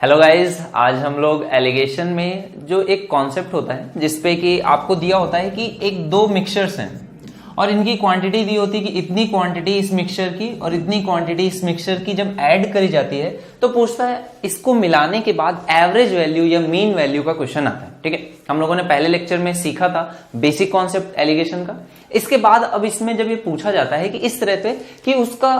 Hello guys, आज हम लोग एलिगेशन में जो एक कॉन्सेप्ट होता है जिसपे कि आपको दिया होता है कि एक दो मिक्सचर्स हैं और इनकी क्वांटिटी दी होती है कि इतनी क्वांटिटी इस मिक्सचर की और इतनी क्वांटिटी इस मिक्सचर की जब ऐड करी जाती है तो पूछता है इसको मिलाने के बाद एवरेज वैल्यू या मीन वैल्यू का क्वेश्चन आता है। ठीक है, हम लोगों ने पहले लेक्चर में सीखा था बेसिक कॉन्सेप्ट एलिगेशन का। इसके बाद अब इसमें जब ये पूछा जाता है कि इस तरह से कि उसका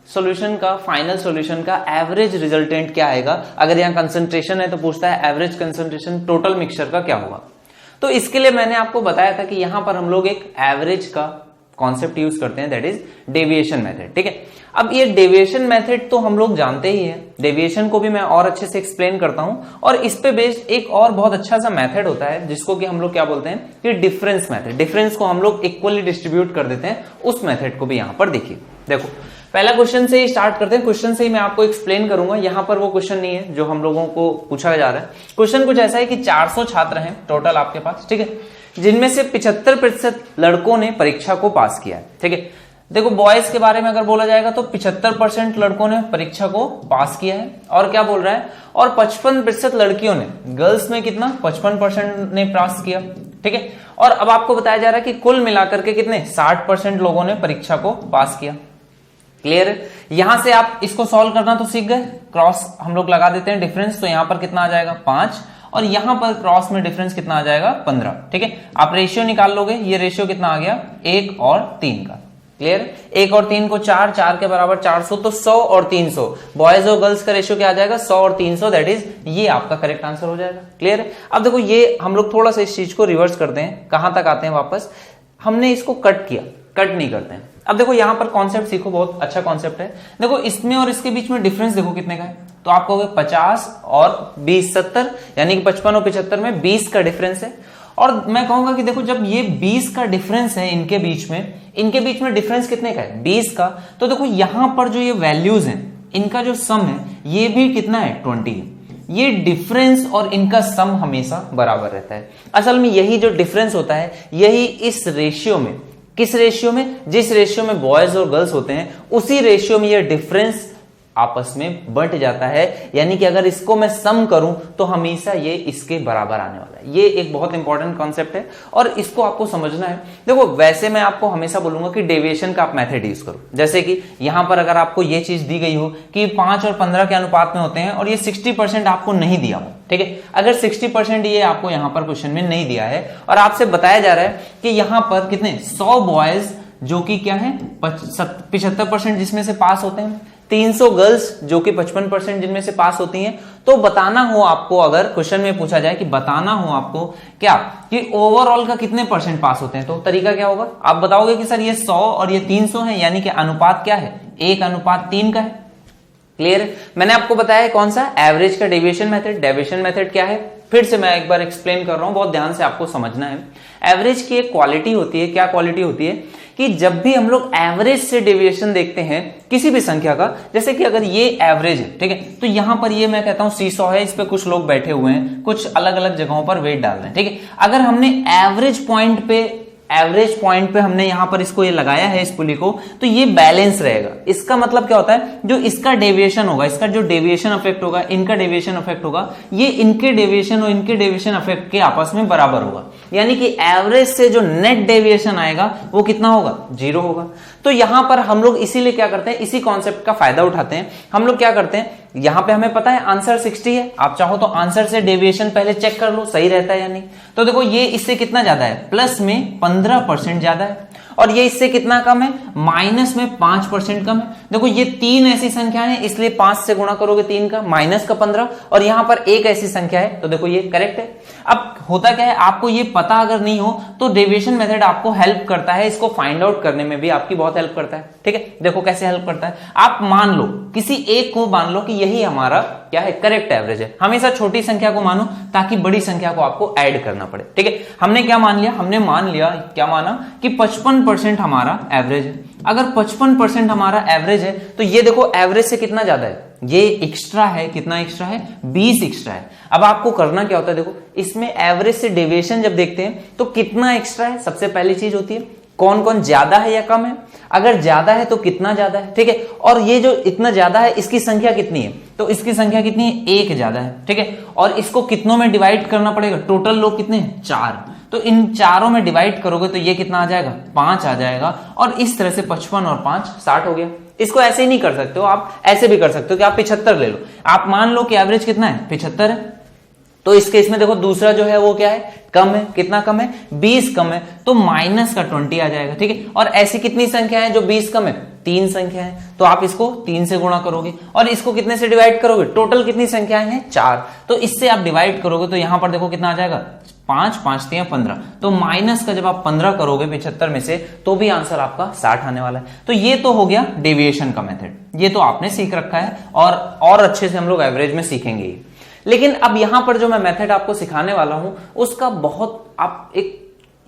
सॉल्यूशन का फाइनल सॉल्यूशन का एवरेज रिजल्टेंट क्या आएगा, अगर यहाँ कंसंट्रेशन है तो पूछता है एवरेज कंसंट्रेशन टोटल मिक्सचर का क्या होगा। तो इसके लिए मैंने आपको बताया था कि यहां पर हम लोग एक एवरेज का कॉन्सेप्ट यूज करते हैं, दैट इज डेविएशन मेथड। ठीक है, अब ये डेविएशन मेथड तो हम लोग जानते ही हैं, डेविएशन को भी मैं और अच्छे से एक्सप्लेन करता हूं। और इस पे बेस्ड एक और बहुत अच्छा सा मेथड होता है जिसको कि हम लोग क्या बोलते हैं कि डिफरेंस मेथड। डिफरेंस को हम लोग इक्वली डिस्ट्रीब्यूट कर देते हैं, उस मेथड को भी यहां पर देखिए। देखो पहला क्वेश्चन से ही स्टार्ट करते हैं, क्वेश्चन से ही मैं आपको एक्सप्लेन करूंगा। यहां पर वो क्वेश्चन नहीं है जो हम लोगों को पूछा जा रहा है। क्वेश्चन कुछ ऐसा है कि 400 छात्र हैं टोटल आपके पास, ठीक है, जिनमें से 75% लड़कों ने परीक्षा को पास किया है। ठीक है, देखो बॉयज के बारे में अगर बोला जाएगा तो 75% लड़कों ने परीक्षा को पास किया है और क्या बोल रहा है, और 55% लड़कियों ने, गर्ल्स में कितना 55% ने पास किया। ठीक है, और अब आपको बताया जा रहा है कि कुल मिलाकर के कितने 60% लोगों ने परीक्षा को पास किया। क्लियर है, यहां से आप इसको सॉल्व करना तो सीख गए। क्रॉस हम लोग लगा देते हैं डिफरेंस, तो यहां पर कितना आ जाएगा 5 और यहां पर क्रॉस में डिफरेंस कितना आ जाएगा 15। ठीक है, आप रेशियो निकाल लोगे, ये रेशियो कितना आ गया 1 और 3 का। क्लियर, 1 और 3 को 4, 4 के बराबर 400, तो 100 और 300 बॉयज और गर्ल्स का रेशियो क्या आ जाएगा 100 और 300, दैट इज ये आपका करेक्ट आंसर हो जाएगा। क्लियर है, अब देखो ये हम लोग थोड़ा सा इस चीज को रिवर्स करते हैं, कहां तक आते हैं वापस, हमने इसको कट किया, कट नहीं करते हैं। अब देखो यहां पर कॉन्सेप्ट सीखो, बहुत अच्छा कॉन्सेप्ट है। देखो इसमें और इसके बीच में डिफरेंस देखो कितने का है, तो आप कहोगे 50 और 20 70, यानी कि 55 और 75 में 20 का डिफरेंस है। और मैं कहूंगा कि देखो जब ये 20 का डिफरेंस है इनके बीच में डिफरेंस कितने का है 20 का, तो देखो यहां पर जो ये वैल्यूज हैं इनका जो सम है ये भी कितना है 20 है। ये डिफरेंस और इनका सम हमेशा बराबर रहता है। असल में यही जो डिफरेंस होता है यही इस रेशियो में, किस रेशियो में, जिस रेशियो में बॉयज और गर्ल्स होते हैं उसी रेशियो में ये डिफरेंस आपस में बंट जाता है। यानी कि अगर इसको मैं सम करूं तो हमेशा ये इसके बराबर आने वाला है। ये एक बहुत इंपॉर्टेंट कॉन्सेप्ट है और इसको आपको समझना है। देखो वैसे मैं आपको हमेशा बोलूंगा कि डेविएशन का आप मेथड यूज करो। जैसे कि यहां पर अगर आपको ये चीज दी गई हो कि 5 और 15 के अनुपात में होते हैं और ये 60% आपको नहीं दिया हो, ठीक है, अगर 60% ये आपको यहां पर क्वेश्चन में नहीं दिया है और आपसे बताया जा रहा है कि यहां पर कितने 100 बॉयज जो कि क्या है 75% जिसमें से पास होते हैं, 300 गर्ल्स जो कि 55% जिनमें से पास होती हैं, तो बताना हो आपको, अगर क्वेश्चन में पूछा जाए कि बताना हो आपको क्या कि ओवरऑल का कितने परसेंट पास होते हैं, तो तरीका क्या होगा, आप बताओगे कि सर ये 100 और ये 300 है, यानी कि अनुपात क्या है 1:3 का है। क्लियर, मैंने आपको बताया है कौन सा एवरेज का डेविएशन मेथड। डेविएशन मेथड क्या है फिर से मैं एक बार एक्सप्लेन कर रहा हूं, बहुत ध्यान से आपको समझना है। एवरेज की एक क्वालिटी होती है, क्या क्वालिटी होती है कि जब भी हम लोग एवरेज से डेविएशन देखते हैं किसी भी संख्या का, जैसे कि अगर ये एवरेज है, ठीक है, तो यहां पर ये मैं कहता हूं सीसॉ है, इस पे कुछ लोग बैठे हुए हैं, कुछ अलग अलग जगहों पर वेट डाल रहे हैं, ठीक है, अगर हमने एवरेज पॉइंट पे हमने यहां पर इसको ये लगाया है इस पुली को, तो ये बैलेंस रहेगा। इसका मतलब क्या होता है, जो इसका डेविएशन होगा, इसका जो डेविएशन इफेक्ट होगा, इनका डेविएशन इफेक्ट होगा, ये इनके डेविएशन और इनके डेविएशन इफेक्ट के आपस में बराबर होगा। यानी कि एवरेज से जो नेट डेविएशन आएगा वो कितना होगा 0 होगा। तो यहां पर हम लोग इसीलिए क्या करते हैं, इसी कॉन्सेप्ट का फायदा उठाते हैं। हम लोग क्या करते हैं, यहां पे हमें पता है आंसर 60 है, आप चाहो तो आंसर से डेविएशन पहले चेक कर लो सही रहता है या नहीं। तो देखो ये इससे कितना ज्यादा है, प्लस में 15% ज्यादा है, और ये इससे कितना कम है, माइनस में 5% कम है। देखो ये 3 ऐसी संख्या है, इसलिए 5 से गुणा करोगे 3 का, माइनस का 15, और यहां पर एक ऐसी संख्या है, तो देखो ये करेक्ट है। अब होता क्या है, आपको ये पता अगर नहीं हो तो डेविएशन मेथड आपको हेल्प करता है, इसको फाइंड आउट करने में भी आपकी बहुत हेल्प करता है। ठीक है, देखो कैसे हेल्प करता है, आप मान लो किसी एक को मान लो कि यही हमारा क्या है करेक्ट एवरेज है। हमेशा छोटी संख्या को मानो ताकि बड़ी संख्या को आपको ऐड करना पड़े। ठीक है, हमने क्या मान लिया, हमने मान लिया क्या माना कि 55% हमारा एवरेज है। अगर 55% हमारा एवरेज है तो ये देखो एवरेज से कितना ज्यादा है, ये एक्स्ट्रा है, कितना एक्स्ट्रा है 20 एक्स्ट्रा है। अब आपको करना क्या होता है, देखो इसमें एवरेज से डेविएशन जब देखते हैं तो कितना एक्स्ट्रा है, सबसे पहली चीज होती है कौन कौन ज्यादा है या कम है। अगर ज्यादा है तो कितना ज्यादा है, ठीक है, और ये जो इतना ज्यादा है इसकी संख्या कितनी है, तो इसकी संख्या कितनी है, 1 ज्यादा है, ठीक है। और इसको कितनों में डिवाइड करना पड़ेगा, टोटल लोग कितने हैं, 4, तो इन चारों में डिवाइड करोगे तो ये कितना आ जाएगा, 5 आ जाएगा। और इस तरह से 55 और 5 60 हो गया। इसको ऐसे ही नहीं कर सकते हो, आप ऐसे भी कर सकते हो कि आप 75 ले लो। आप मान लो कि एवरेज कितना है, 75 है, तो इस केस में देखो दूसरा जो है वो क्या है, कम है। कितना कम है, 20 कम है, तो माइनस का 20 आ जाएगा, ठीक है। और ऐसी कितनी संख्या है जो 20 कम है, 3 संख्या है, तो आप इसको 3 से गुणा करोगे और इसको कितने से डिवाइड करोगे, टोटल कितनी संख्याएं हैं, 4, तो इससे आप डिवाइड करोगे तो यहां पर देखो कितना आ जाएगा, 5 5 3 15, तो माइनस का जब आप 15 करोगे 75 में से तो भी आंसर आपका 60 आने वाला है। तो ये तो हो गया डेविएशन का मेथड, ये तो आपने सीख रखा है और अच्छे से हम लोग एवरेज में सीखेंगे। लेकिन अब यहां पर जो मैं मेथड आपको सिखाने वाला हूं उसका बहुत आप एक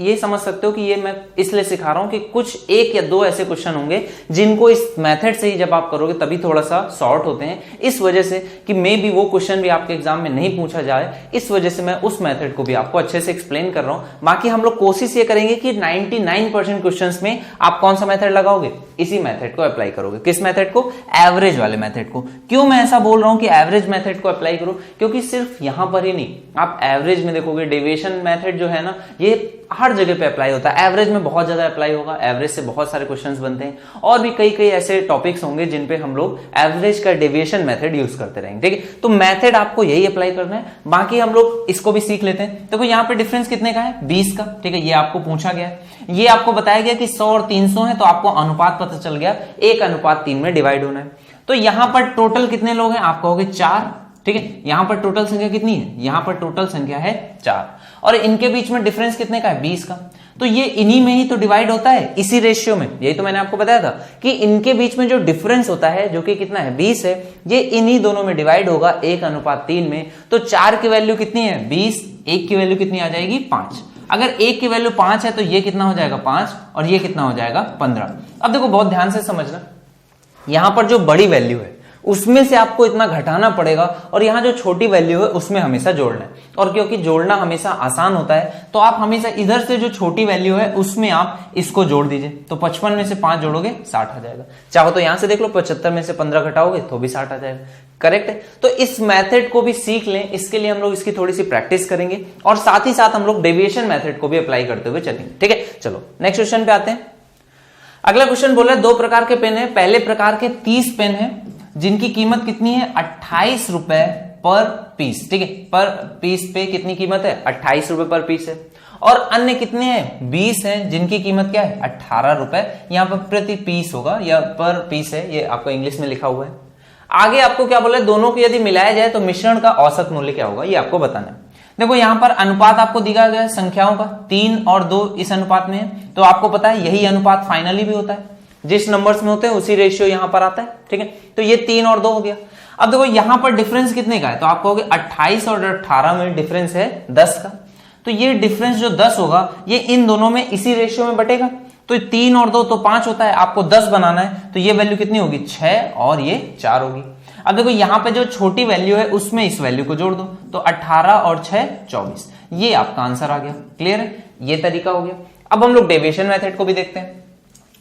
ये समझ सकते हो कि ये मैं इसलिए सिखा रहा हूं कि कुछ 1 या 2 ऐसे क्वेश्चन होंगे जिनको इस मेथड से ही जब आप करोगे तभी थोड़ा सा सॉर्ट होते हैं, इस वजह से कि मे बी वो क्वेश्चन भी आपके एग्जाम में नहीं पूछा जाए, इस वजह से मैं उस मेथड को भी आपको अच्छे से एक्सप्लेन कर रहा हूं। बाकी हम लोग कोशिश ये करेंगे कि 99% क्वेश्चंस में आप कौन सा मेथड लगाओगे, इसी मेथड को अप्लाई करोगे। किस मेथड को, एवरेज वाले मेथड को। क्यों मैं ऐसा बोल रहा हूं कि एवरेज मेथड को अप्लाई करो, क्योंकि सिर्फ यहां पर ही नहीं, आप एवरेज में देखोगे डेविएशन मेथड जो है ना ये हर जगह पे अप्लाई होता है। एवरेज में बहुत ज्यादा अप्लाई होगा, एवरेज से बहुत सारे क्वेश्चंस बनते हैं और भी कई ऐसे टॉपिक्स होंगे जिन पे हम लोग एवरेज का डेविएशन मेथड यूज करते रहेंगे, ठीक है। तो मेथड आपको यही अप्लाई करना है, बाकी हम लोग इसको भी सीख लेते हैं। देखो यहाँ पे डिफरेंस कितने का है, 20 का, ठीक है। ये आपको पूछा गया है, ये आपको बताया गया कि 100 और 300 है, तो आपको अनुपात पता चल गया, 1:3 में डिवाइड होना है। तो यहां पर टोटल कितने लोग हैं, आप कहोगे 4, ठीक है। यहां पर टोटल संख्या कितनी है, यहां पर टोटल संख्या है 4 और इनके बीच में डिफरेंस कितने का है, 20 का। तो ये इन्हीं में ही तो डिवाइड होता है, इसी रेशियो में। यही तो मैंने आपको बताया था कि इनके बीच में जो डिफरेंस होता है जो कि कितना है, 20 है, ये इन्हीं दोनों में डिवाइड होगा 1:3 में। तो 4 की वैल्यू कितनी है, 20, 1 की वैल्यू कितनी आ जाएगी, 5। अगर 1 की वैल्यू 5 है तो ये कितना हो जाएगा, 5, और ये कितना हो जाएगा, 15। अब देखो बहुत ध्यान से समझना, यहां पर जो बड़ी वैल्यू है उसमें से आपको इतना घटाना पड़ेगा और यहां जो छोटी वैल्यू है उसमें हमेशा जोड़ना है। और क्योंकि जोड़ना हमेशा आसान होता है तो आप हमेशा इधर से जो छोटी वैल्यू है उसमें आप इसको जोड़ दीजिए। तो 55 में से 5 जोड़ोगे 60 आ जाएगा। चाहो तो यहां से देख लो, 75 में से 15 घटाओगे तो भी 60 आ जाएगा। करेक्ट है। तो इस मेथड को भी सीख लें, इसके लिए हम लोग इसकी थोड़ी सी प्रैक्टिस करेंगे और साथ ही साथ हम लोग डेविएशन मेथड को भी अप्लाई करते हुए चलेंगे, ठीक है। चलो नेक्स्ट क्वेश्चन पे आते हैं। अगला क्वेश्चन बोला है 2 प्रकार के पेन है। पहले प्रकार के 30 पेन है जिनकी कीमत कितनी है, 28 रुपए पर पीस, ठीक है। पर पीस पे कितनी कीमत है, 28 रुपए पर पीस है। और अन्य कितने हैं, 20 हैं जिनकी कीमत क्या है, 18 रुपए। यहां पर प्रति पीस होगा या पर पीस है, ये आपको इंग्लिश में लिखा हुआ है। आगे आपको क्या बोला है, दोनों को यदि मिलाया जाए तो मिश्रण का औसत मूल्य क्या होगा, ये आपको बताना है। देखो यहां पर अनुपात आपको दिया गया है संख्याओं का, 3 और 2 इस अनुपात में है, तो आपको पता है यही अनुपात फाइनली भी होता है, जिस नंबर्स में होते हैं उसी रेशियो यहां पर आता है, ठीक है। तो ये 3 और 2 हो गया। अब देखो यहां पर डिफरेंस कितने का है, तो आप कहोगे 28 और 18 में डिफरेंस है 10 का। तो ये डिफरेंस जो 10 होगा ये इन दोनों में इसी रेशियो में बटेगा। तो 3 और 2 तो 5 होता है, आपको 10 बनाना है, तो ये वैल्यू कितनी होगी, 6 और ये 4 होगी। अब देखो यहां पे जो छोटी वैल्यू है उसमें इस वैल्यू को जोड़ दो, तो 18 और 6 24, ये आपका आंसर आ गया। क्लियर है, ये तरीका हो गया। अब हम लोग डेविएशन मेथड को भी देखते हैं।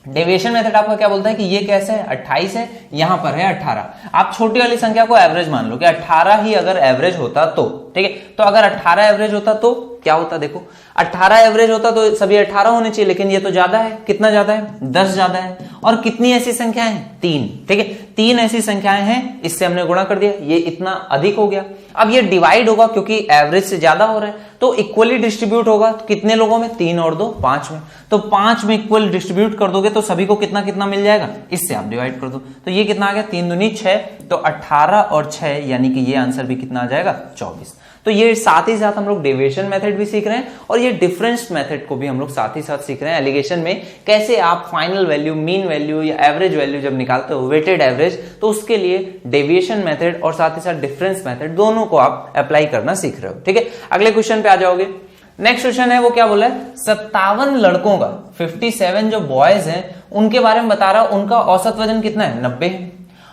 डेविएशन मेथड आपका क्या बोलता है कि ये कैसे है, 28 है, यहां पर है 18। आप छोटी वाली संख्या को एवरेज मान लो कि 18 ही अगर एवरेज होता तो, ठीक है। तो अगर 18 एवरेज होता तो क्या होता, देखो 18 एवरेज होता तो सभी 18 होने चाहिए, लेकिन ये तो ज्यादा है। कितना ज्यादा है, 10 ज्यादा है। और कितनी ऐसी संख्याएं हैं, 3, ठीक है। 3 ऐसी संख्याएं हैं, इससे हमने गुणा कर दिया, ये इतना अधिक हो गया। अब ये डिवाइड होगा क्योंकि एवरेज से ज्यादा हो रहा है, तो इक्वली डिस्ट्रीब्यूट होगा। तो कितने लोगों में, 3 और 2 5 में। तो 5 में इक्वल डिस्ट्रीब्यूट कर दोगे तो सभी को कितना कितना मिल जाएगा, इससे आप डिवाइड कर दो। तो ये कितना आ गया, 3 दूनी 6, तो 18 और 6 यानी कि ये आंसर भी कितना आ जाएगा, 24। तो ये साथ ही साथ हम लोग डेविएशन मेथड भी सीख रहे हैं और ये डिफरेंस मेथड को भी हम लोग साथ ही साथ सीख रहे हैं। एलिगेशन में कैसे आप फाइनल वैल्यू, मीन वैल्यू या एवरेज वैल्यू जब निकालते हो, वेटेड एवरेज, तो उसके लिए डेविएशन मेथड और साथ ही साथ डिफरेंस मेथड दोनों को आप अप्लाई करना सीख रहे हो, ठीक है। अगले क्वेश्चन पे आ जाओगे। नेक्स्ट क्वेश्चन है वो क्या बोला है, 57 लड़कों का, 57 जो बॉयज हैं उनके बारे में बता रहा हूं, उनका औसत वजन कितना है, 90 है।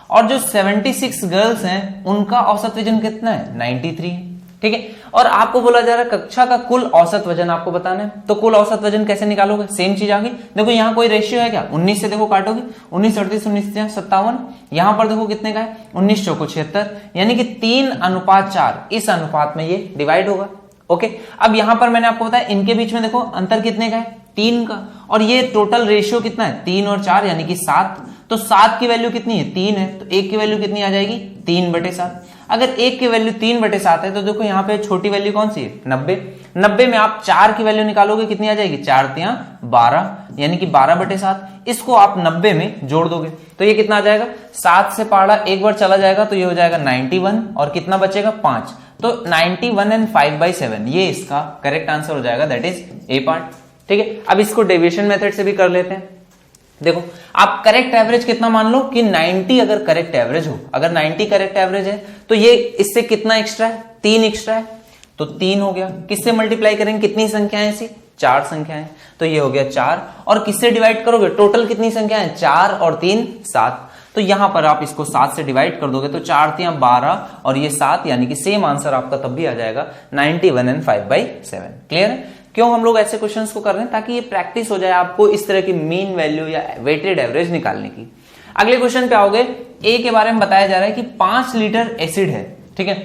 और जो 76 गर्ल्स हैं उनका औसत वजन कितना है, 93 है। ठीक है। और आपको बोला जा रहा है कक्षा का कुल औसत वजन आपको बताना है, तो कुल औसत वजन कैसे निकालोगे, सेम चीज आ गई। देखो यहाँ कोई रेशियो है क्या, 19 से देखो काटोगे, 19 38 19 57, यहां पर देखो कितने का है 19 चौको 76, यानी कि 3:4 इस अनुपात में ये डिवाइड होगा। ओके, अब यहां पर मैंने आपको बताया इनके बीच में देखो अंतर कितने का है, 3 का, और ये टोटल रेशियो कितना है 3 और 4 यानी कि 7। तो 7 की वैल्यू कितनी है 3 है, तो 1 की वैल्यू कितनी आ जाएगी 3/7। अगर 1 की वैल्यू 3/7 है तो देखो यहाँ पे छोटी वैल्यू कौन सी है 90। 90 में आप 4 की वैल्यू निकालोगे कितनी आ जाएगी 4 × 12 यानी कि 12/7। इसको आप 90 में जोड़ दोगे तो ये कितना आ जाएगा, 7 से पहाड़ा एक बार चला जाएगा तो ये हो जाएगा 91 और कितना बचेगा 5। तो 91 एंड 5/7 ये इसका करेक्ट आंसर हो जाएगा, दैट इज ए पार्ट। ठीक है, अब इसको डेविएशन मेथड से भी कर लेते हैं। देखो आप करेक्ट एवरेज कितना मान लो कि 90 अगर करेक्ट एवरेज हो, अगर 90 करेक्ट एवरेज है तो ये इससे कितना एक्स्ट्रा है 3 एक्स्ट्रा है, तो 3 हो गया। किससे मल्टीप्लाई करेंगे, कितनी संख्या है ऐसी 4 संख्या है, तो ये हो गया 4। और किससे डिवाइड करोगे, टोटल कितनी संख्या है 4 और 3 7, तो यहां पर आप इसको 7 से डिवाइड कर दोगे तो 4 × 12 और ये 7 यानी कि सेम आंसर आपका तब भी आ जाएगा 91 एंड 5/7। क्लियर है। क्यों हम लोग ऐसे क्वेश्चंस को कर रहे हैं, ताकि ये प्रैक्टिस हो जाए आपको इस तरह की मीन वैल्यू या वेटेड एवरेज निकालने की। अगले क्वेश्चन पे आओगे, ए के बारे में बताया जा रहा है कि 5 लीटर एसिड है, ठीक है,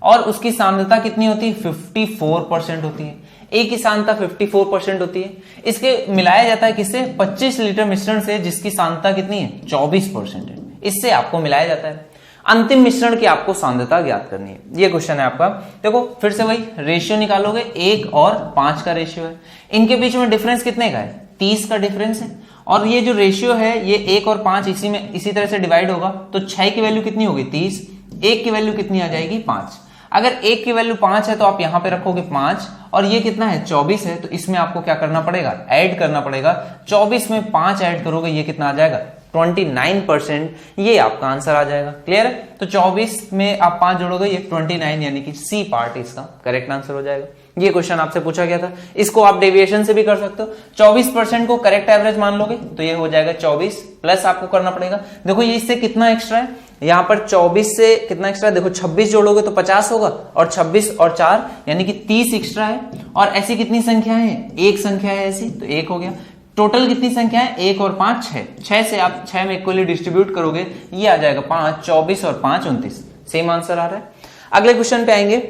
और उसकी सांद्रता कितनी होती है 54% होती है। ए की सांद्रता 54% होती है, इसके मिलाया जाता है किससे 25 लीटर मिश्रण से जिसकी सांद्रता कितनी है 24% है, इससे आपको मिलाया जाता है। अंतिम मिश्रण की आपको सांद्रता ज्ञात करनी है, ये क्वेश्चन है आपका। देखो फिर से वही रेशियो निकालोगे, 1 और 5 का रेशियो है, इनके बीच में डिफरेंस कितने का है 30 का डिफरेंस है, और ये जो रेशियो है ये 1 और 5 इसी तरह से डिवाइड होगा, तो 6 की वैल्यू कितनी होगी 30, 1 की वैल्यू कितनी आ जाएगी 5। अगर 1 की वैल्यू 5 है तो आप यहां पे रखोगे 5, और ये कितना है 24 है, तो इसमें आपको क्या करना पड़ेगा ऐड करना पड़ेगा। 24 में 5 ऐड करोगे ये कितना आ जाएगा 29%, ये आपका आंसर आ जाएगा। क्लियर है, तो 24 में आप 5 जोड़ोगे ये 29 यानी कि सी पार्ट इसका करेक्ट आंसर हो जाएगा। ये क्वेश्चन आपसे पूछा गया था, इसको आप डेविएशन से भी कर सकते हो। 24% को करेक्ट एवरेज मान लोगे तो ये हो जाएगा 24, प्लस आपको करना पड़ेगा, देखो ये इससे कितना एक्स्ट्रा है, यहां पर 24 से कितना एक्स्ट्रा है, देखो 26 जोड़ोगे तो 50 होगा, और 26 और 4 यानी कि 30 एक्स्ट्रा है। और ऐसी कितनी संख्या है, एक संख्या है ऐसी, तो 1 हो गया। टोटल कितनी संख्या है 1 और 5 6, 6 से आप 6 में इक्वली डिस्ट्रीब्यूट करोगे ये आ जाएगा 5, 24 और 5 29, सेम आंसर आ रहा है। अगले क्वेश्चन पे आएंगे।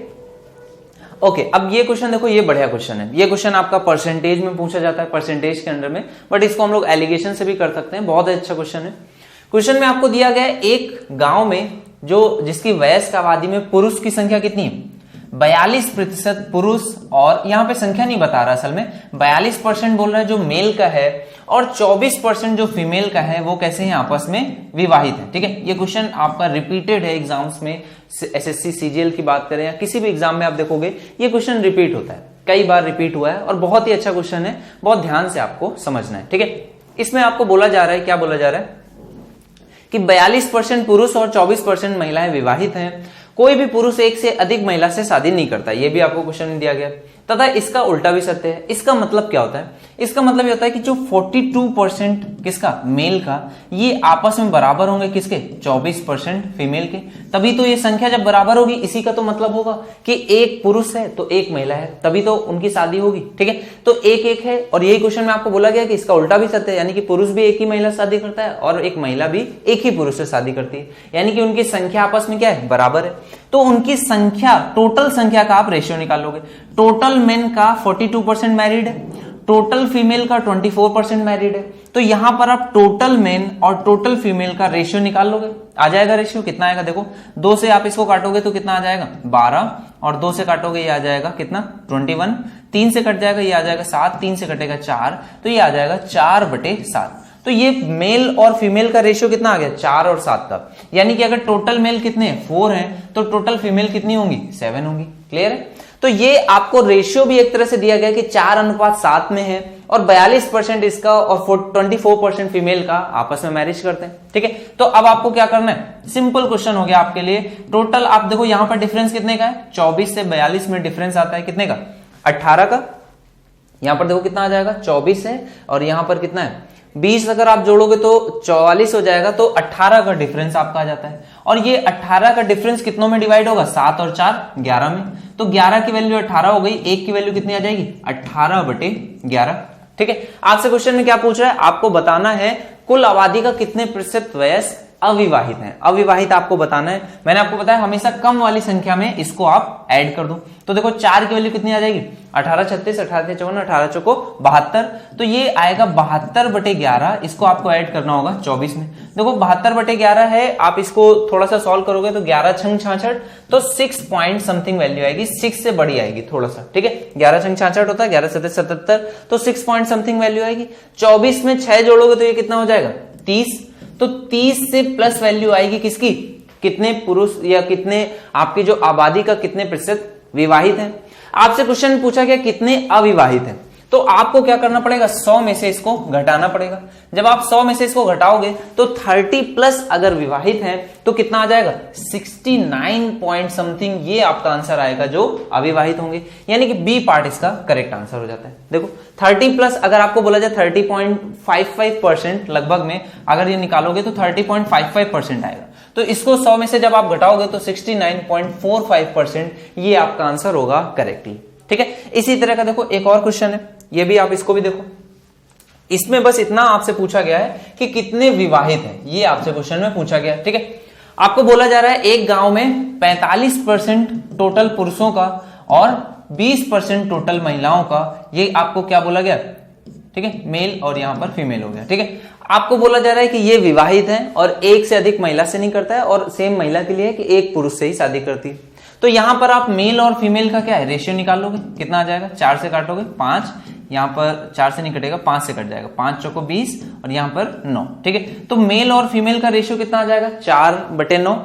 ओके, अब ये क्वेश्चन देखो, ये बढ़िया क्वेश्चन है, ये क्वेश्चन आपका परसेंटेज में पूछा जाता है, परसेंटेज के अंडर में, बट इसको हम लोग एलिगेशन से भी कर सकते हैं, बहुत अच्छा क्वेश्चन है। क्वेश्चन में आपको दिया गया है एक गांव में जिसकी वयस्क आबादी में पुरुष की संख्या कितनी है 42% पुरुष, और यहां पे संख्या नहीं बता रहा, असल में 42% बोल रहा है जो मेल का है, और 24% जो फीमेल का है वो कैसे हैं आपस में विवाहित है। ठीक है, ये क्वेश्चन आपका रिपीटेड है एग्जाम्स में, एसएससी सीजीएल की बात करें या किसी भी एग्जाम में आप देखोगे ये क्वेश्चन रिपीट होता है, कई बार रिपीट हुआ है, और बहुत ही अच्छा क्वेश्चन है, बहुत ध्यान से आपको समझना है। ठीक है, इसमें आपको बोला जा रहा है, क्या बोला जा रहा है कि 42% पुरुष और 24% महिलाएं विवाहित हैं, कोई भी पुरुष एक से अधिक महिला से शादी नहीं करता, ये भी आपको क्वेश्चन में दिया गया, तथा इसका उल्टा भी सत्य है। इसका मतलब क्या होता है, इसका मतलब ये होता है कि जो 42% किसका मेल का, ये आपस में बराबर होंगे किसके 24% फीमेल के, तभी तो ये संख्या जब बराबर होगी, इसी का तो मतलब होगा कि एक पुरुष है तो एक महिला है, तभी तो उनकी शादी होगी। ठीक है, तो एक एक है, और यही क्वेश्चन में आपको बोला गया कि इसका उल्टा भी सत्य है, यानी कि पुरुष भी एक ही महिला से शादी करता है और एक महिला भी एक ही पुरुष से शादी करती है, यानी कि उनकी संख्या आपस में क्या है बराबर है। तो उनकी संख्या, टोटल संख्या का आप रेशियो निकालोगे, टोटल मेन का 42% मैरिड है, टोटल फीमेल का 24% मैरिड है, तो यहां पर आप टोटल मेन और टोटल फीमेल का रेशियो निकाल लोगे, आ जाएगा रेशियो कितना आएगा, देखो 2 से आप इसको काटोगे तो कितना आ जाएगा 12, और 2 से काटोगे ये आ जाएगा कितना 21, 3 से कट जाएगा ये आ जाएगा 7, 3 से कटेगा 4, तो ये आ जाएगा 4/7। तो ये मेल और फीमेल का रेशियो कितना आ गया 4 और 7 का, यानी कि अगर टोटल मेल कितने 4 हैं तो टोटल फीमेल कितनी होंगी 7 होंगी। क्लियर है, तो ये आपको रेशियो भी एक तरह से दिया गया कि 4:7 में है, और 42% इसका और 24% फीमेल का आपस में मैरिज करते हैं। ठीक है, तो अब आपको क्या करना है, सिंपल क्वेश्चन हो गया आपके लिए। टोटल आप देखो यहां पर डिफरेंस कितने का है, 24 से 42 में डिफरेंस आता है कितने का 18 का, यहां पर देखो कितना आ जाएगा 24 है, और यहां पर कितना है 20 अगर आप जोड़ोगे तो 44 हो जाएगा, तो 18 का डिफरेंस आपका आ जाता है। और ये 18 का डिफरेंस कितनों में डिवाइड होगा? 7 और 4 11 में। तो 11 की वैल्यू 18 हो गई, 1 की वैल्यू कितनी आ जाएगी? 18/11। ठीक है, आपसे क्वेश्चन में क्या पूछ रहा है? आपको बताना है कुल आबादी का कितने प्रतिशत वयस्क अविवाहित हैं। अविवाहित आपको बताना है। मैंने आपको बताया हमेशा कम वाली संख्या में इसको आप ऐड कर दो। तो देखो 4 की वैल्यू कितनी आ जाएगी? 18 36, 18 54, 18 चौको 72। तो ये आएगा 72/11। इसको आपको ऐड करना होगा 24 में। देखो 72/11 है, आप इसको थोड़ा सा सॉल्व करोगे तो 11 छंग 66, तो 6 पॉइंट समथिंग वैल्यू आएगी, 6 से बड़ी आएगी थोड़ा सा। ठीक है, 11 छंग 66 होता है, 11 7 77, तो 6 पॉइंट समथिंग वैल्यू आएगी। 24 में 6 जोड़ोगे तो ये कितना हो जाएगा? 30। तो 30 से प्लस वैल्यू आएगी किसकी? कितने पुरुष या कितने आपकी जो आबादी का कितने प्रतिशत विवाहित हैं। आपसे क्वेश्चन पूछा गया कितने अविवाहित हैं, तो आपको क्या करना पड़ेगा? 100 में से इसको घटाना पड़ेगा। जब आप 100 में से इसको घटाओगे तो 30 प्लस अगर विवाहित हैं तो कितना आ जाएगा? 69 पॉइंट समथिंग, ये आपका आंसर आएगा जो अविवाहित होंगे। यानी कि बी पार्ट इसका करेक्ट आंसर हो जाता है। देखो 30 प्लस अगर आपको बोला जाए 30.55% लगभग में अगर ये निकालोगे तो 30.55% आएगा। तो इसको 100 में से जब आप घटाओगे तो 69.45% ये आपका आंसर होगा करेक्टली। ठीक है, इसी तरह का देखो एक और क्वेश्चन है, ये भी आप इसको भी देखो। इसमें बस इतना आपसे पूछा गया है कि कितने विवाहित हैं, ये आपसे क्वेश्चन में पूछा गया। ठीक है, आपको बोला जा रहा है एक गांव में 45% टोटल पुरुषों का और 20% टोटल महिलाओं का, ये आपको क्या बोला गया? ठीक है, मेल और यहां पर फीमेल हो गया। ठीक है, आपको बोला जा रहा है कि ये विवाहित हैं और एक से अधिक महिला से नहीं करता है, और सेम महिला के लिए है कि एक पुरुष से ही शादी करती है। तो यहां पर आप मेल और फीमेल का क्या है? रेशियो निकालोगे, कितना आ जाएगा? 4 से काटोगे 5, यहां पर 4 से नहीं कटेगा, 5 से कट जाएगा, 5 चौको 20 और यहां पर 9। ठीक है, तो मेल और फीमेल का रेशियो कितना आ जाएगा? 4/9।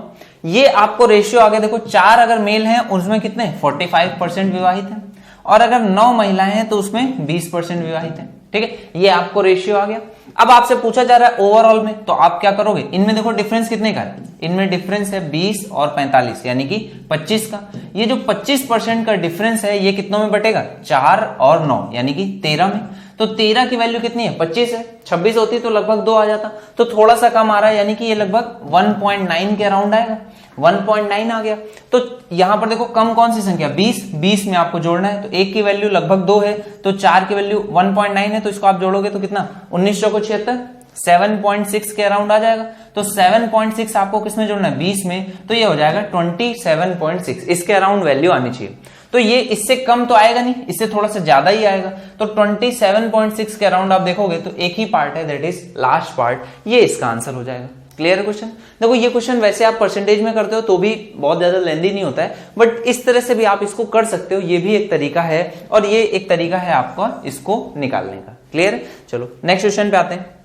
ये आपको रेशियो आ गया। देखो 4 अगर मेल है उसमें कितने? 45% विवाहित है, और अगर 9 महिलाएं हैं तो उसमें 20% विवाहित है। ठीक है, ये आपको रेशियो आ गया। अब आपसे पूछा जा रहा है ओवरऑल में, तो आप क्या करोगे? इनमें देखो डिफरेंस कितने का है? इनमें डिफरेंस है 20 और 45 यानी कि 25 का। ये जो 25% का डिफरेंस है ये कितनों में बटेगा? 4 और 9 यानी कि 13 में। तो 13 की वैल्यू कितनी है? 25 है। 26 होती तो लगभग 2 आ जाता, तो थोड़ा सा कम आ रहा है, यानी कि ये लगभग 1.9 के अराउंड आएगा। 1.9 आ गया। तो यहां पर देखो कम कौन सी संख्या? 20 में आपको जोड़ना है, तो 1 की वैल्यू लगभग 2 है, तो 4 की वैल्यू 1.9 है, तो इसको आप जोड़ोगे तो कितना? 19 चौको 76, 7.6 के अराउंड आ जाएगा। तो 7.6 आपको किसमें जोड़ना है? 20 में, तो ये हो जाएगा 27.6। इसके अराउंड वैल्यू आनी चाहिए। तो ये इससे कम तो आएगा नहीं, इससे थोड़ा सा ज्यादा ही आएगा। तो 27.6 के अराउंड आप देखोगे तो एक ही पार्ट है, दैट इज लास्ट पार्ट, ये इसका आंसर हो जाएगा। क्लियर है क्वेश्चन? देखो ये क्वेश्चन वैसे आप परसेंटेज में करते हो तो भी बहुत ज्यादा लेंदी नहीं होता है, बट इस तरह से भी आप इसको कर सकते हो, ये भी एक तरीका है, और ये एक तरीका है आपका इसको निकालने का। क्लियर है? चलो नेक्स्ट क्वेश्चन पे आते हैं।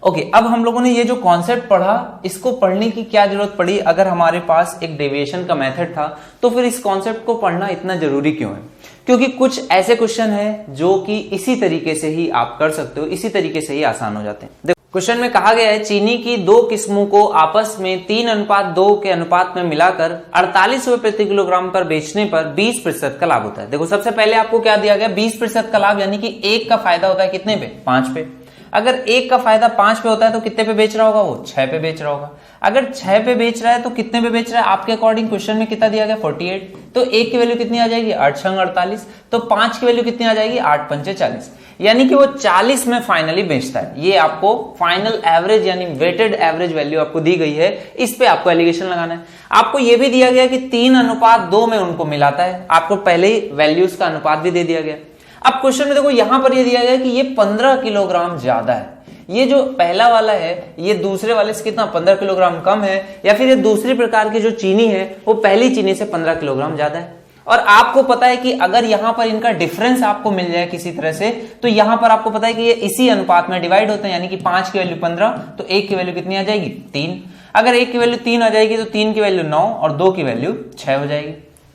ओके, अब हम लोगों ने ये जो कॉन्सेप्ट पढ़ा, इसको पढ़ने की क्या जरूरत पड़ी? अगर हमारे पास एक डेविएशन का मेथड था तो फिर इस कॉन्सेप्ट को पढ़ना इतना जरूरी क्यों है? क्योंकि कुछ ऐसे क्वेश्चन है जो कि इसी तरीके से ही आप कर सकते हो, इसी तरीके से ही आसान हो जाते हैं। देखो क्वेश्चन में कहा गया है चीनी की 2 किस्मों को आपस में 3:2 के अनुपात में मिलाकर 48 रुपए प्रति किलोग्राम पर बेचने पर 20% का लाभ होता है। देखो सबसे पहले आपको क्या दिया गया? 20% का लाभ, यानी कि एक का फायदा होता है कितने पे? 5 पे। अगर एक का फायदा 5 पे होता है तो कितने पे बेच रहा होगा वो? 6 पे बेच रहा होगा। अगर 6 पे बेच रहा है तो कितने पे बेच रहा है? आपके अकॉर्डिंग क्वेश्चन में कितना दिया गया? 48। तो एक की वैल्यू कितनी आ जाएगी? 8 छंग 48। तो 5 की वैल्यू कितनी आ जाएगी? 8 पंचे 40, यानी कि वो 40 में फाइनली बेचता है। ये आपको फाइनल एवरेज यानी वेटेड एवरेज वैल्यू आपको दी गई है, इस पे आपको एलिगेशन लगाना है। आपको ये भी दिया गया कि 3:2 में उनको मिलाता है, आपको पहले ही वैल्यूज का अनुपात भी दे दिया गया। अब क्वेश्चन में देखो यहां पर ये दिया गया कि ये 15 किलोग्राम ज्यादा है। ये जो पहला वाला है ये दूसरे वाले से कितना? 15 किलोग्राम कम है, या फिर ये दूसरी प्रकार की जो चीनी है वो पहली चीनी से 15 किलोग्राम ज्यादा है। और आपको पता है कि अगर यहां पर इनका डिफरेंस आपको मिल जाए किसी तरह से, तो यहां पर आपको पता है कि ये इसी अनुपात में डिवाइड होते हैं, यानी कि 5 की वैल्यू 15, तो 1 की वैल्यू कितनी आ जाएगी? 3। अगर 1 की वैल्यू 3 आ जाएगी तो 3 की वैल्यू 9 और 2 की वैल्यू 6 हो जाएगी।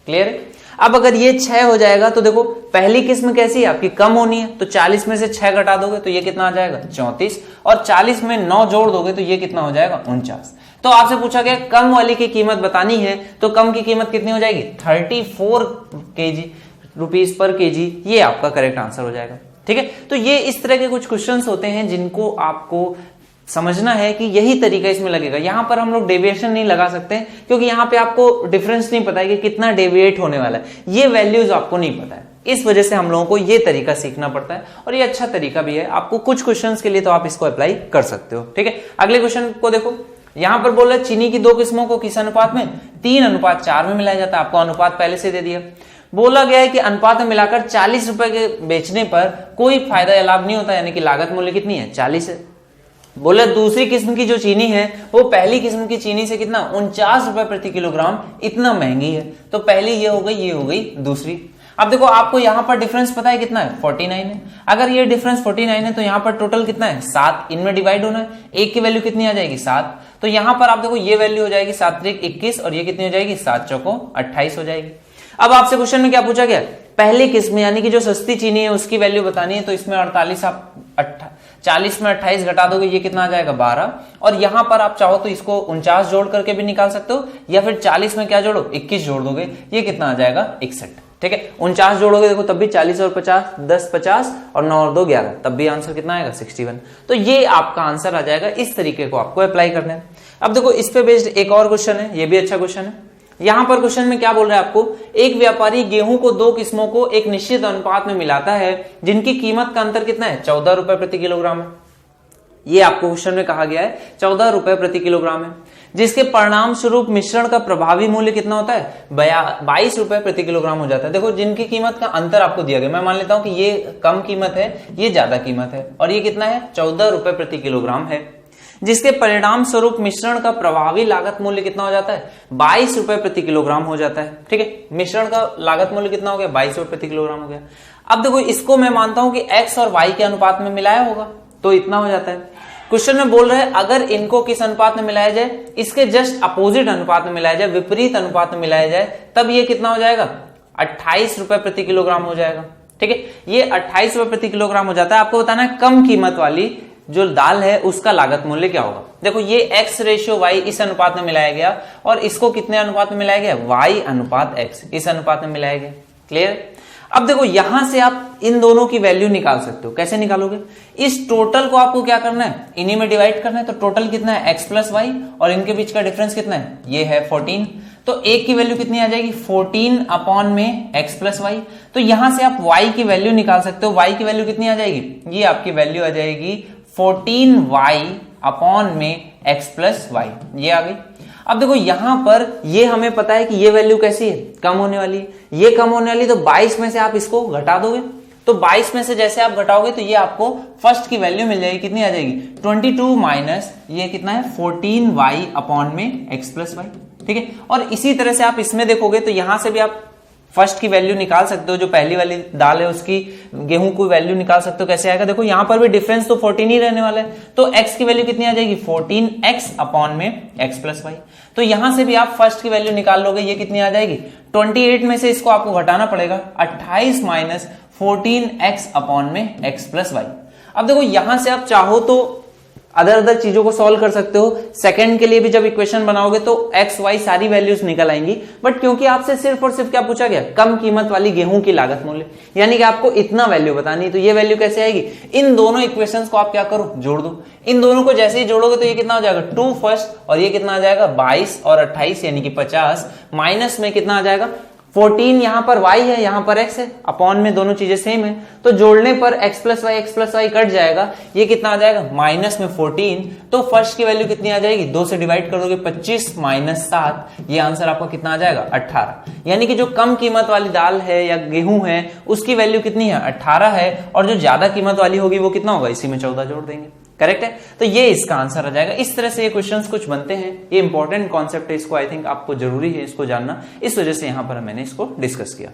क्लियर है? अब अगर ये 6 हो जाएगा तो देखो पहली किस्म कैसी है आपकी? कम होनी है, तो 40 में से 6 घटा दोगे तो ये कितना आ जाएगा? 34, और 40 में 9 जोड़ दोगे तो ये कितना हो जाएगा? 49। तो आपसे पूछा गया कम वाली की कीमत बतानी है, तो कम की कीमत कितनी हो जाएगी? 34 रुपीज पर केजी। ये आपका करेक्ट आंसर हो जाएगा। ठीक है, तो ये इस तरह के कुछ क्वेश्चंस होते हैं जिनको आपको समझना है कि यही तरीका इसमें लगेगा। यहां पर हम लोग डेविएशन नहीं लगा सकते क्योंकि यहां पे आपको डिफरेंस नहीं पता है कि कितना डेविएट होने वाला है, ये वैल्यूज आपको नहीं पता है। इस वजह से हम लोगों को ये तरीका सीखना पड़ता है और ये अच्छा तरीका भी है आपको कुछ क्वेश्चंस के लिए, तो आप इसको अप्लाई कर सकते हो। ठीक है, अगले क्वेश्चन को देखो। यहां पर बोल रहा है चीनी की 2 किस्मों को किस अनुपात में 3:4 में मिलाया जाता है। आपको अनुपात पहले से दे दिया। बोला गया है कि अनुपात में मिलाकर 40 रुपए के बेचने पर कोई फायदा या लाभ नहीं होता, यानी कि लागत मूल्य कितनी है 40 है। बोला दूसरी किस्म की जो चीनी है वो पहली किस्म की चीनी से कितना 49 रुपए प्रति किलोग्राम इतना महंगी है। तो पहली ये हो गई, ये हो गई दूसरी। अब देखो आपको यहां पर डिफरेंस पता है कितना है 49 है। अगर ये डिफरेंस 49 है तो यहां पर टोटल कितना है 7, इनमें डिवाइड होना है। एक की वैल्यू कितनी आ जाएगी 7, तो यहां पर आप देखो ये वैल्यू हो जाएगी 7 त्रिक 21 और ये कितनी हो जाएगी 7 चौको 28 हो जाएगी। अब आपसे क्वेश्चन में क्या पूछा गया, पहली किस्म यानी कि जो सस्ती चीनी है उसकी वैल्यू बतानी है। तो इसमें 48 आप 40 में 28 घटा दोगे, ये कितना आ जाएगा 12। और यहां पर आप चाहो तो इसको 49 जोड़ करके भी निकाल सकते हो, या फिर 40 में क्या जोड़ो 21 जोड़ दोगे, ये कितना आ जाएगा 61। ठीक है, 49 जोड़ोगे देखो तब भी 40 और 50 10 50 और 9 और 2 11, तब भी आंसर कितना आएगा 61। तो ये आपका आंसर आ जाएगा। इस तरीके को आपको अप्लाई करना है। अब देखो इस पे बेस्ड एक और क्वेश्चन है, ये भी अच्छा क्वेश्चन है। यहां पर क्वेश्चन में क्या बोल रहा है आपको, एक व्यापारी गेहूं को 2 किस्मों को एक निश्चित अनुपात में मिलाता है जिनकी कीमत का अंतर कितना है 14 रुपए प्रति किलोग्राम है। ये आपको क्वेश्चन में कहा गया है 14 रुपए प्रति किलोग्राम है, जिसके परिणाम स्वरूप मिश्रण का प्रभावी मूल्य कितना होता है 22 रुपए प्रति किलोग्राम हो जाता है। देखो जिनकी कीमत का अंतर आपको दिया गया, मैं मान लेता हूं कि ये कम कीमत है, ये ज्यादा कीमत है, और ये कितना है 14 रुपए प्रति किलोग्राम है, जिसके परिणाम स्वरूप मिश्रण का प्रभावी लागत मूल्य कितना हो जाता है 22 रुपए प्रति किलोग्राम हो जाता है। ठीक है, मिश्रण का लागत मूल्य कितना हो गया 22 रुपए प्रति किलोग्राम हो गया। अब देखो इसको मैं मानता हूं कि x और y के अनुपात में मिलाया होगा तो इतना हो जाता है। क्वेश्चन में बोल रहे हैं अगर इनको किस अनुपात में मिलाया जाए, इसके जस्ट अपोजिट अनुपात में मिलाया जाए, विपरीत अनुपात में मिलाया जाए, तब ये कितना हो जाएगा 28 रुपए प्रति किलोग्राम हो जाएगा। ठीक है, ये 28 रुपए प्रति किलोग्राम हो जाता है। आपको बताना है कम कीमत वाली जो दाल है उसका लागत मूल्य क्या होगा। देखो ये x/y इस अनुपात में मिलाया गया और इसको कितने अनुपात में मिलाया गया y अनुपात x, इस अनुपात में मिलाया गया। क्लियर। अब देखो यहां से आप इन दोनों की वैल्यू निकाल सकते हो। कैसे निकालोगे, इस टोटल को आपको क्या करना है इन्हीं में डिवाइड करना है। तो टोटल कितना है x प्लस वाई और इनके बीच का डिफरेंस कितना है, ये है 14। तो एक की वैल्यू कितनी आ जाएगी 14 अपॉन में x प्लस वाई। तो यहां से आप y की वैल्यू निकाल सकते हो। y की वैल्यू कितनी आ जाएगी, ये आपकी वैल्यू आ जाएगी 14y अपॉन में x प्लस वाई, ये आ गई। अब देखो यहां पर ये हमें पता है कि ये वैल्यू कैसी है कम होने वाली है, ये कम होने वाली, तो 22 में से आप इसको घटा दोगे। तो 22 में से जैसे आप घटाओगे तो ये आपको फर्स्ट की वैल्यू मिल जाएगी, कितनी आ जाएगी 22 माइनस ये कितना है 14y अपॉन में x प्लस वाई। ठीक है, और इसी तरह से आप इसमें देखोगे तो यहां से भी आप फर्स्ट की वैल्यू निकाल सकते हो। जो पहली वाली दाल है उसकी गेहूं की वैल्यू निकाल सकते हो। कैसे आएगा, देखो यहां पर भी डिफरेंस तो 14 ही रहने वाला है, तो x की वैल्यू कितनी आ जाएगी 14x अपॉन में x प्लस वाई। तो यहां से भी आप फर्स्ट की वैल्यू निकाल लोगे, ये कितनी आ जाएगी 28 में से इसको आपको घटाना पड़ेगा 28 माइनस 14x अपॉन में x प्लस वाई। अब देखो यहां से आप चाहो तो अदर चीजों को सॉल्व कर सकते हो। सेकंड के लिए भी जब इक्वेशन बनाओगे तो x y सारी वैल्यूज निकल आएंगी, बट क्योंकि आपसे सिर्फ और सिर्फ क्या पूछा गया कम कीमत वाली गेहूं की लागत मूल्य, यानी कि आपको इतना वैल्यू बतानी है, तो ये वैल्यू कैसे आएगी, इन दोनों इक्वेशंस को आप क्या करो जोड़ दो। इन दोनों को जैसे ही जोड़ोगे तो ये कितना हो जाएगा 2 फर्स्ट और ये कितना आ जाएगा 22 और 28 यानी कि 50 माइनस में कितना आ जाएगा 14, यहां पर y है यहां पर x है, अपॉन में दोनों चीजें सेम है, तो जोड़ने पर x प्लस वाई कट जाएगा, ये कितना आ जाएगा माइनस में 14। तो फर्स्ट की वैल्यू कितनी आ जाएगी 2 से डिवाइड कर दोगे 25 माइनस 7, ये आंसर आपका कितना आ जाएगा 18। यानी कि जो कम कीमत वाली दाल है या गेहूं है उसकी वैल्यू कितनी है 18 है, और जो ज्यादा कीमत वाली होगी वो कितना होगा, इसी में 14 जोड़ देंगे। करेक्ट है, तो ये इसका आंसर आ जाएगा। इस तरह से ये क्वेश्चंस कुछ बनते हैं, ये इंपॉर्टेंट कॉन्सेप्ट है, इसको आई थिंक आपको जरूरी है इसको जानना, इस वजह से यहां पर मैंने इसको डिस्कस किया।